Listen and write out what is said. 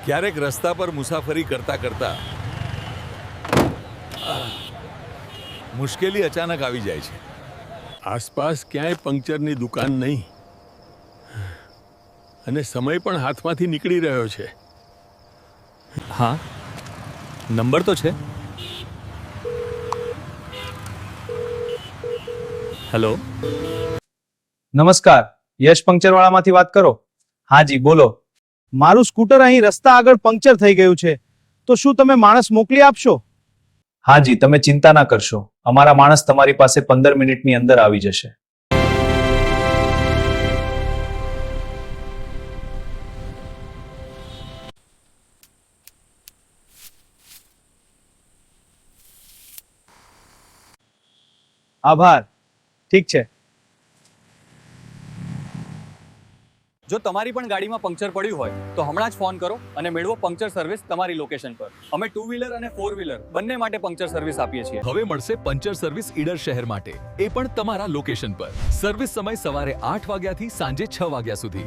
ક્યારેક રસ્તા પર મુસાફરી કરતા કરતા મુશ્કેલી અચાનક આવી જાય છે. આસપાસ ક્યાંય પંક્ચરની દુકાન નહીં અને સમય પણ હાથમાંથી નીકળી રહ્યો છે. હા, નંબર તો છે. હેલો, નમસ્કાર, યશ પંક્ચરવાળામાંથી વાત કરો. હા જી બોલો. મારું સ્કૂટર અહીં રસ્તા આગળ પંક્ચર થઈ ગયું છે, તો શું તમે માણસ મોકલી આપશો? હા જી, તમે ચિંતા ના કરશો, અમારા માણસ તમારી પાસે 15 મિનિટની અંદર આવી જશે. આભાર. ઠીક છે. જો તમારી પણ ગાડીમાં પંક્ચર પડ્યું હોય તો હમણાં જ ફોન કરો અને મેળવો પંક્ચર સર્વિસ તમારી લોકેશન પર. અમે 2 વ્હીલર અને 4 વ્હીલર બંને માટે પંક્ચર સર્વિસ આપીએ છીએ. હવે મળશે પંચર સર્વિસ ઈડર શહેર માટે, એ પણ તમારા લોકેશન પર. સર્વિસ સમય સવારે 8 વાગ્યાથી સાંજે 6 વાગ્યા સુધી.